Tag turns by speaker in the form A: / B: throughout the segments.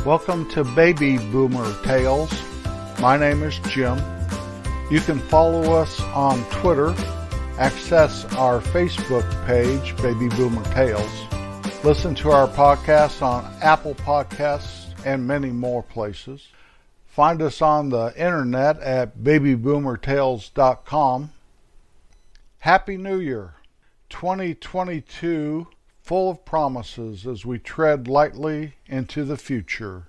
A: Welcome to Baby Boomer Tales. My name is Jim. You can follow us on Twitter, access our Facebook page, Baby Boomer Tales, listen to our podcasts on Apple Podcasts and many more places. Find us on the internet at babyboomertales.com. Happy New Year! 2022 full of promises as we tread lightly into the future.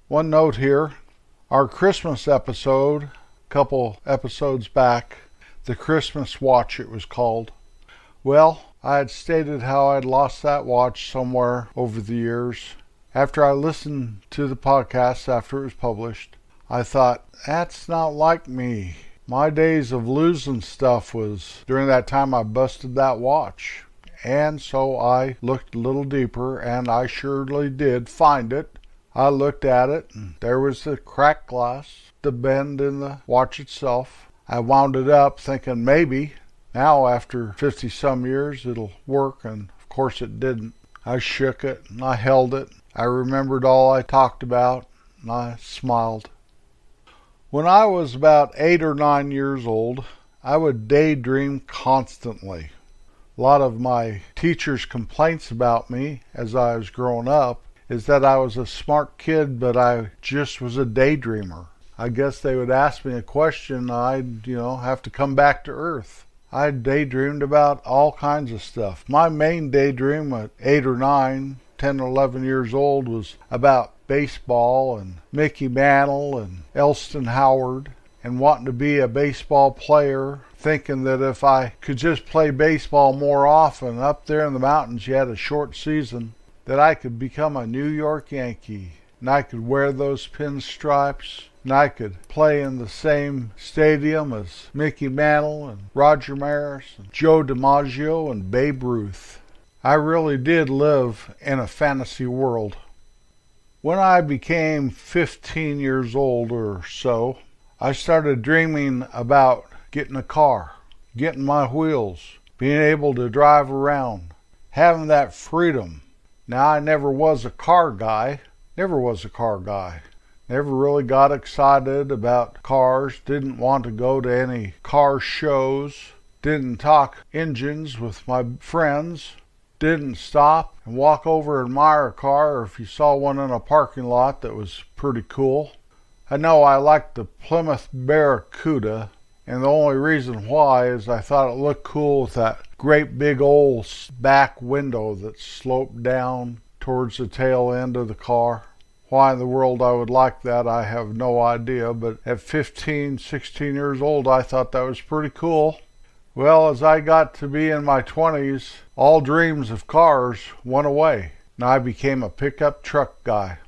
A: One note here, our Christmas episode, a couple episodes back, the Christmas watch it was called. Well, I had stated how I'd lost that watch somewhere over the years. After I listened to the podcast after it was published, I thought, that's not like me. My days of losing stuff was during that time I busted that watch. And so I looked a little deeper, and I surely did find it. I looked at it, and there was the cracked glass, the bend in the watch itself. I wound it up thinking maybe, now after 50-some years, it'll work, and of course it didn't. I shook it, and I held it. I remembered all I talked about, and I smiled. When I was about 8 or 9 years old, I would daydream constantly. A lot of my teachers' complaints about me as I was growing up is that I was a smart kid, but I just was a daydreamer. I guess they would ask me a question, I'd, have to come back to earth. I daydreamed about all kinds of stuff. My main daydream at 8 or 9, 10 or 11 years old was about baseball and Mickey Mantle and Elston Howard and wanting to be a baseball player, thinking that if I could just play baseball more often, up there in the mountains you had a short season, that I could become a New York Yankee, and I could wear those pinstripes, and I could play in the same stadium as Mickey Mantle and Roger Maris and Joe DiMaggio and Babe Ruth. I really did live in a fantasy world. When I became 15 years old or so, I started dreaming about getting a car, getting my wheels, being able to drive around, having that freedom. Now, I never was a car guy. Never really got excited about cars, didn't want to go to any car shows, didn't talk engines with my friends, didn't stop and walk over and admire a car, or if you saw one in a parking lot that was pretty cool. I know I liked the Plymouth Barracuda, and the only reason why is I thought it looked cool with that great big old back window that sloped down towards the tail end of the car. Why in the world I would like that, I have no idea, but at 15, 16 years old, I thought that was pretty cool. Well, as I got to be in my 20s, all dreams of cars went away, and I became a pickup truck guy.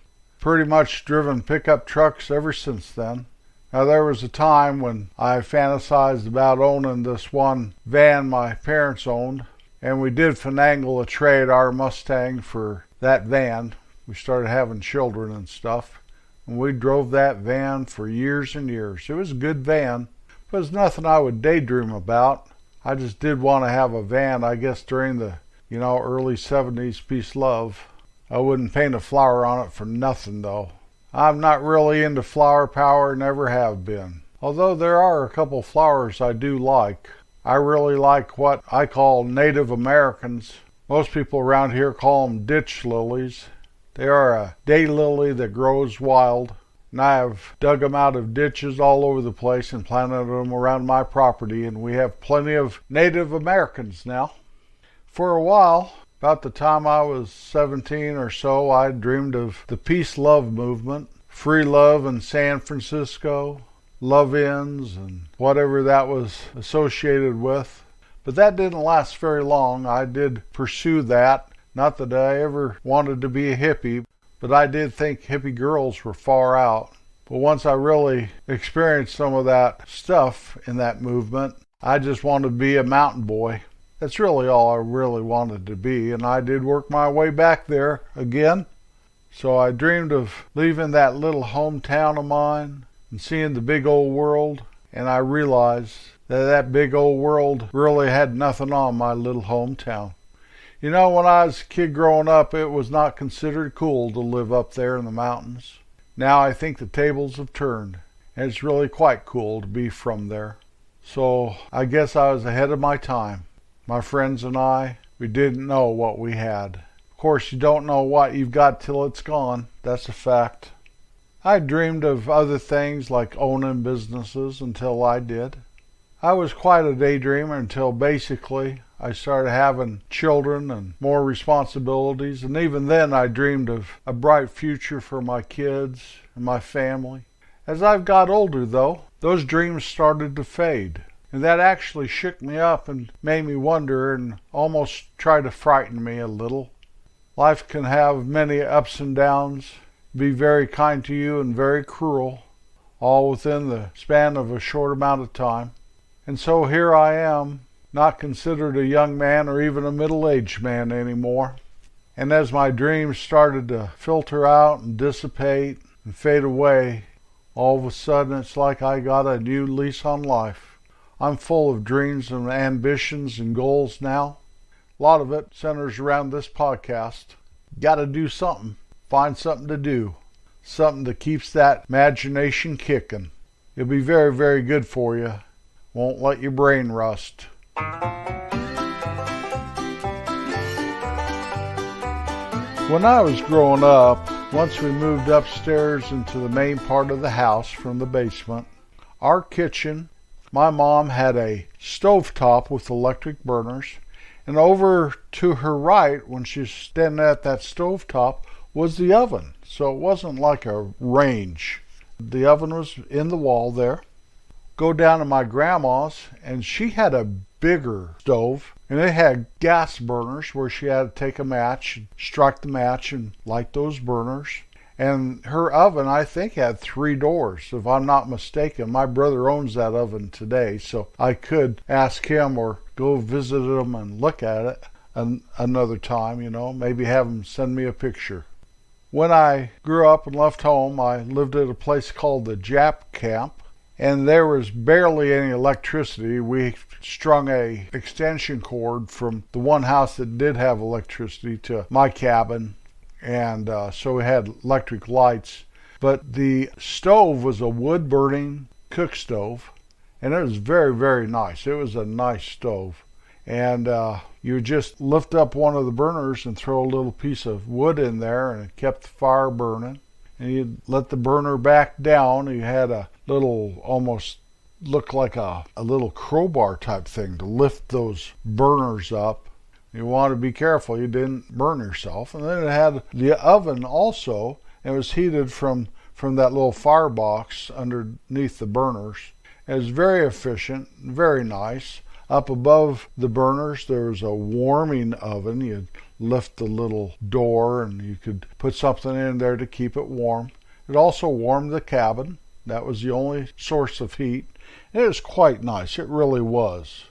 A: Pretty much driven pickup trucks ever since then. Now, there was a time when I fantasized about owning this one van my parents owned, and we did finagle a trade our Mustang for that van. We started having children and stuff, and we drove that van for years and years. It was a good van, but it was nothing I would daydream about. I just did want to have a van, I guess, during the, early 70s, peace, love. I wouldn't paint a flower on it for nothing, though. I'm not really into flower power, never have been. Although there are a couple flowers I do like. I really like what I call Native Americans. Most people around here call them ditch lilies. They are a daylily that grows wild, and I have dug them out of ditches all over the place and planted them around my property, and we have plenty of Native Americans now. For a while, about the time I was 17 or so, I dreamed of the peace-love movement, free love in San Francisco, love-ins, and whatever that was associated with. But that didn't last very long. I did pursue that. Not that I ever wanted to be a hippie, but I did think hippie girls were far out. But once I really experienced some of that stuff in that movement, I just wanted to be a mountain boy. That's really all I really wanted to be, and I did work my way back there again. So I dreamed of leaving that little hometown of mine and seeing the big old world, and I realized that big old world really had nothing on my little hometown. You know, when I was a kid growing up, it was not considered cool to live up there in the mountains. Now I think the tables have turned, and it's really quite cool to be from there. So I guess I was ahead of my time. My friends and I, we didn't know what we had. Of course, you don't know what you've got till it's gone. That's a fact. I dreamed of other things like owning businesses until I did. I was quite a daydreamer until basically I started having children and more responsibilities, and even then I dreamed of a bright future for my kids and my family. As I've got older, though, those dreams started to fade, and that actually shook me up and made me wonder and almost tried to frighten me a little. Life can have many ups and downs, be very kind to you and very cruel, all within the span of a short amount of time. And so here I am, not considered a young man or even a middle-aged man anymore. And as my dreams started to filter out and dissipate and fade away, all of a sudden it's like I got a new lease on life. I'm full of dreams and ambitions and goals now. A lot of it centers around this podcast. Got to do something. Find something to do. Something that keeps that imagination kicking. It'll be very, very good for you. Won't let your brain rust. When I was growing up, once we moved upstairs into the main part of the house from the basement, our kitchen, my mom had a stovetop with electric burners, and over to her right, when she was standing at that stovetop, was the oven. So it wasn't like a range. The oven was in the wall there. Go down to my grandma's, and she had a bigger stove, and it had gas burners where she had to take a match, strike the match, and light those burners. And her oven, I think, had 3 doors, if I'm not mistaken. My brother owns that oven today, so I could ask him or go visit him and look at it another time, maybe have him send me a picture. When I grew up and left home, I lived at a place called the Jap Camp. And there was barely any electricity. We strung a extension cord from the one house that did have electricity to my cabin, and so we had electric lights. But the stove was a wood-burning cook stove, and it was very, very nice. It was a nice stove. And you would just lift up one of the burners and throw a little piece of wood in there, and it kept the fire burning. And you'd let the burner back down. You had a little, almost looked like a little crowbar type thing to lift those burners up. You want to be careful you didn't burn yourself. And then it had the oven also, and it was heated from that little firebox underneath the burners. It was very efficient, very nice. Up above the burners there was a warming oven. You'd lift the little door and you could put something in there to keep it warm. It also warmed the cabin. That was the only source of heat. And it was quite nice. It really was.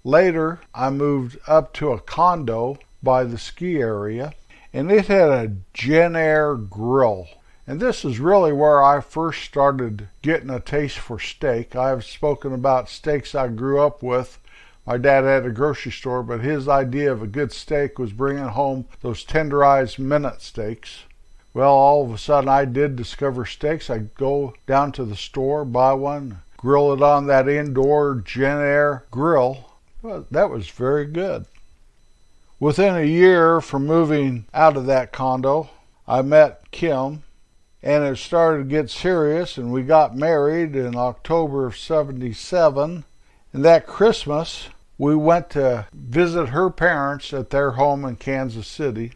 A: Later, I moved up to a condo by the ski area, and it had a Genair grill. And this is really where I first started getting a taste for steak. I've spoken about steaks I grew up with. My dad had a grocery store, but his idea of a good steak was bringing home those tenderized minute steaks. Well, all of a sudden I did discover steaks. I'd go down to the store, buy one, grill it on that indoor Genair grill. Well, that was very good. Within a year from moving out of that condo, I met Kim, and it started to get serious, and we got married in October of '77. And that Christmas, we went to visit her parents at their home in Kansas City.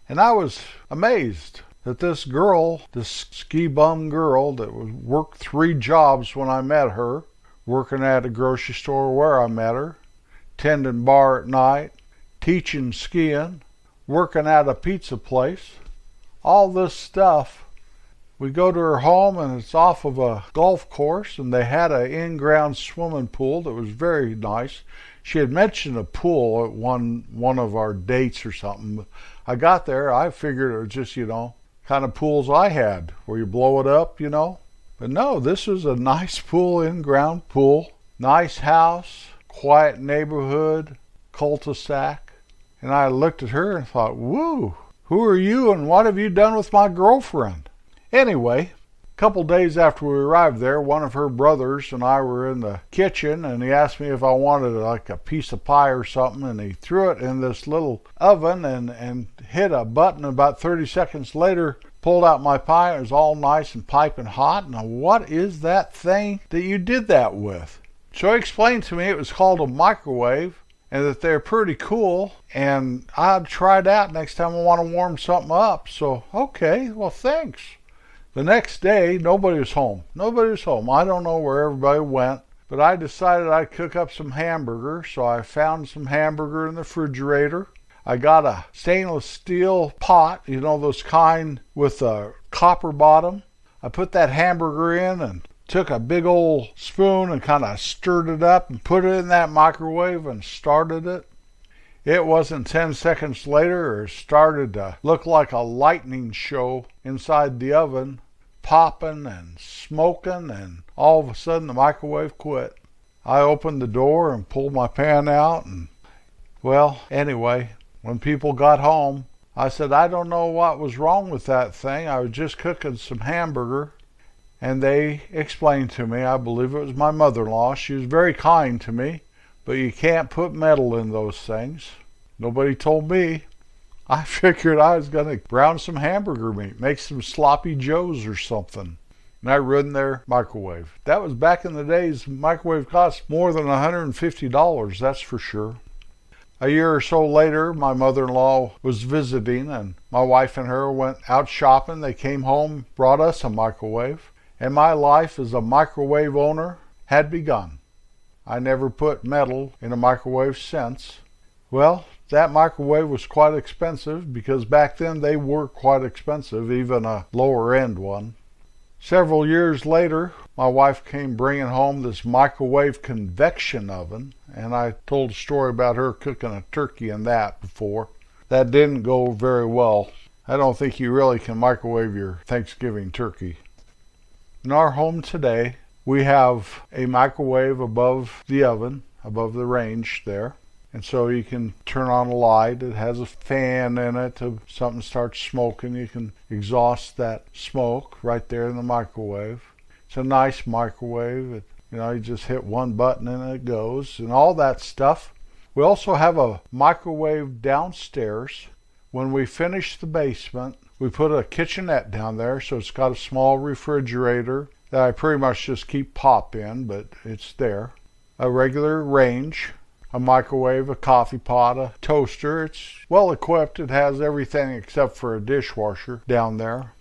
A: And I was amazed that this girl, this ski bum girl that worked 3 jobs when I met her, working at a grocery store where I met her, tending bar at night, teaching skiing, working at a pizza place, all this stuff. We go to her home, and it's off of a golf course, and they had an in-ground swimming pool that was very nice. She had mentioned a pool at one of our dates or something. I got there, I figured it was just, kind of pools I had, where you blow it up, But no, this was a nice pool, in-ground pool. Nice house, quiet neighborhood, cul-de-sac. And I looked at her and thought, woo, who are you and what have you done with my girlfriend? Anyway, a couple days after we arrived there, one of her brothers and I were in the kitchen, and he asked me if I wanted like a piece of pie or something, and he threw it in this little oven and hit a button. About 30 seconds later, pulled out my pie. It was all nice and piping hot. Now, what is that thing that you did that with? So he explained to me it was called a microwave, and that they're pretty cool, and I'd try it out next time I want to warm something up. So, okay, well, thanks. The next day, nobody was home. I don't know where everybody went, but I decided I'd cook up some hamburger, so I found some hamburger in the refrigerator. I got a stainless steel pot, you know, those kind with a copper bottom. I put that hamburger in and took a big old spoon and kind of stirred it up and put it in that microwave and started it. It wasn't 10 seconds later, it started to look like a lightning show inside the oven, popping and smoking, and all of a sudden the microwave quit. I opened the door and pulled my pan out, and, well, anyway, when people got home, I said, I don't know what was wrong with that thing. I was just cooking some hamburger. And they explained to me, I believe it was my mother-in-law, she was very kind to me, but you can't put metal in those things. Nobody told me. I figured I was going to brown some hamburger meat, make some sloppy joes or something. And I ruined their microwave. That was back in the days, microwave cost more than $150, that's for sure. A year or so later, my mother-in-law was visiting, and my wife and her went out shopping. They came home, brought us a microwave, and my life as a microwave owner had begun. I never put metal in a microwave since. Well, that microwave was quite expensive, because back then they were quite expensive, even a lower end one. Several years later, my wife came bringing home this microwave convection oven, and I told a story about her cooking a turkey in that before. That didn't go very well. I don't think you really can microwave your Thanksgiving turkey. In our home today, we have a microwave above the oven, above the range there. And so you can turn on a light. It has a fan in it. If something starts smoking, you can exhaust that smoke right there in the microwave. It's a nice microwave. You just hit one button and it goes, and all that stuff. We also have a microwave downstairs. When we finish the basement, we put a kitchenette down there, so it's got a small refrigerator that I pretty much just keep pop in, but it's there. A regular range, a microwave, a coffee pot, a toaster. It's well equipped. It has everything except for a dishwasher down there.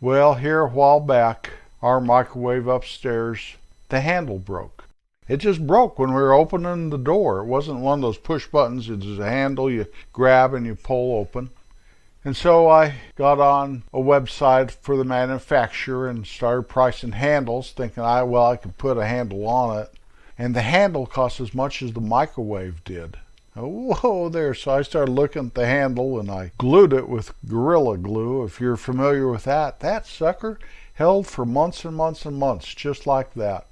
A: Well, here a while back, our microwave upstairs, the handle broke. It just broke when we were opening the door. It wasn't one of those push buttons. It's a handle you grab and you pull open. And so I got on a website for the manufacturer and started pricing handles, thinking I could put a handle on it. And the handle cost as much as the microwave did. Whoa there. So I started looking at the handle and I glued it with Gorilla Glue. If you're familiar with that, that sucker held for months and months and months, just like that.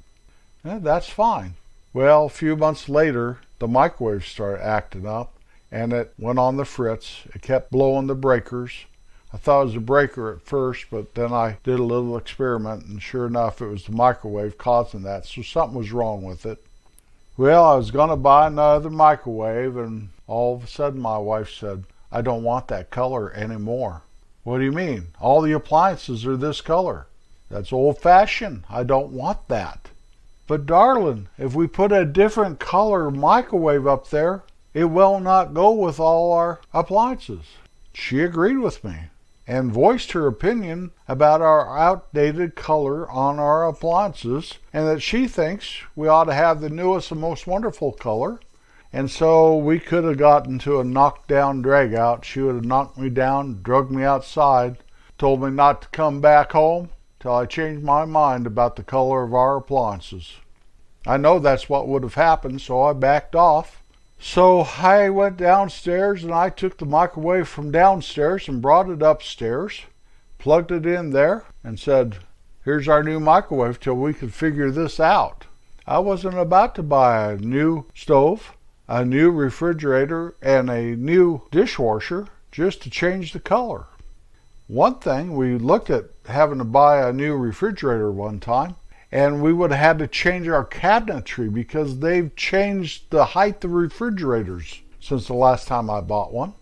A: That's fine. Well, a few months later, the microwave started acting up and it went on the fritz. It kept blowing the breakers. I thought it was a breaker at first, but then I did a little experiment, and sure enough, it was the microwave causing that, so something was wrong with it. Well, I was going to buy another microwave, and all of a sudden my wife said, I don't want that color anymore. What do you mean? All the appliances are this color. That's old-fashioned. I don't want that. But darling, if we put a different color microwave up there, it will not go with all our appliances. She agreed with me and voiced her opinion about our outdated color on our appliances, and that she thinks we ought to have the newest and most wonderful color. And so we could have gotten to a knockdown drag-out. She would have knocked me down, drugged me outside, told me not to come back home till I changed my mind about the color of our appliances. I know that's what would have happened, so I backed off. So I went downstairs and I took the microwave from downstairs and brought it upstairs, plugged it in there, and said, here's our new microwave till we could figure this out. I wasn't about to buy a new stove. a new refrigerator and a new dishwasher just to change the color. One thing, we looked at having to buy a new refrigerator one time, and we would have had to change our cabinetry because they've changed the height of refrigerators since the last time I bought one.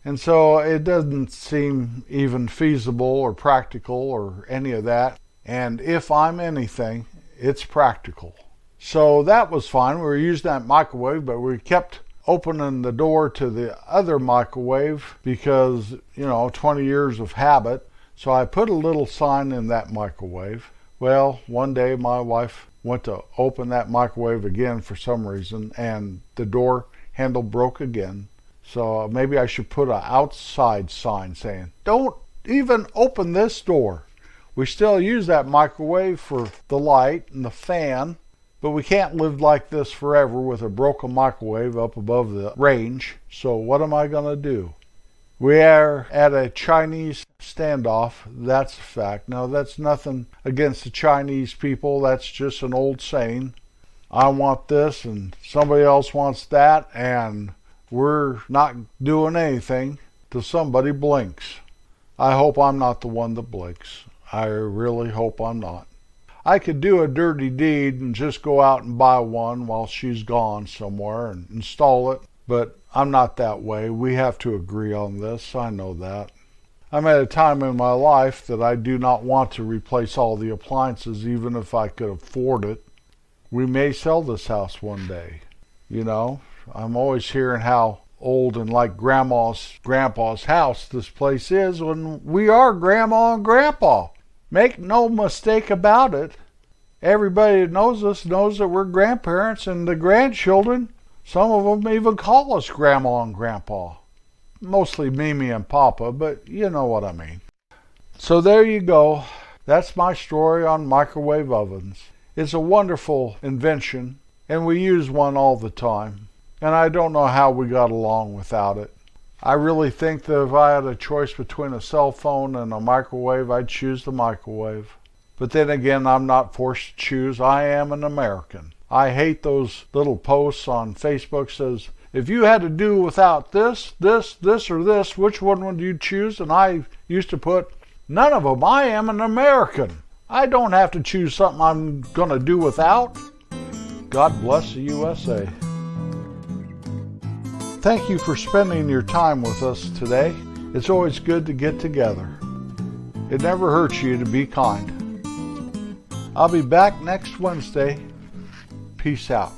A: And so it doesn't seem even feasible or practical or any of that. And if I'm anything, it's practical. So that was fine. We were using that microwave, but we kept opening the door to the other microwave because, 20 years of habit. So I put a little sign in that microwave. Well, one day my wife went to open that microwave again for some reason, and the door handle broke again. So maybe I should put an outside sign saying, "Don't even open this door." We still use that microwave for the light and the fan, but we can't live like this forever with a broken microwave up above the range. So what am I going to do? We are at a Chinese standoff, that's a fact. Now, that's nothing against the Chinese people. That's just an old saying. I want this and somebody else wants that, and we're not doing anything till somebody blinks. I hope I'm not the one that blinks. I really hope I'm not. I could do a dirty deed and just go out and buy one while she's gone somewhere and install it, but I'm not that way. We have to agree on this. I know that. I'm at a time in my life that I do not want to replace all the appliances, even if I could afford it. We may sell this house one day. I'm always hearing how old and like grandpa's house this place is when we are grandma and grandpa. Make no mistake about it. Everybody that knows us knows that we're grandparents, and the grandchildren, some of them even call us grandma and grandpa. Mostly Mimi and Papa, but you know what I mean. So there you go. That's my story on microwave ovens. It's a wonderful invention, and we use one all the time. And I don't know how we got along without it. I really think that if I had a choice between a cell phone and a microwave, I'd choose the microwave. But then again, I'm not forced to choose. I am an American. I hate those little posts on Facebook says, if you had to do without this, or this, which one would you choose? And I used to put, none of them. I am an American. I don't have to choose something I'm going to do without. God bless the USA. Thank you for spending your time with us today. It's always good to get together. It never hurts you to be kind. I'll be back next Wednesday. Peace out.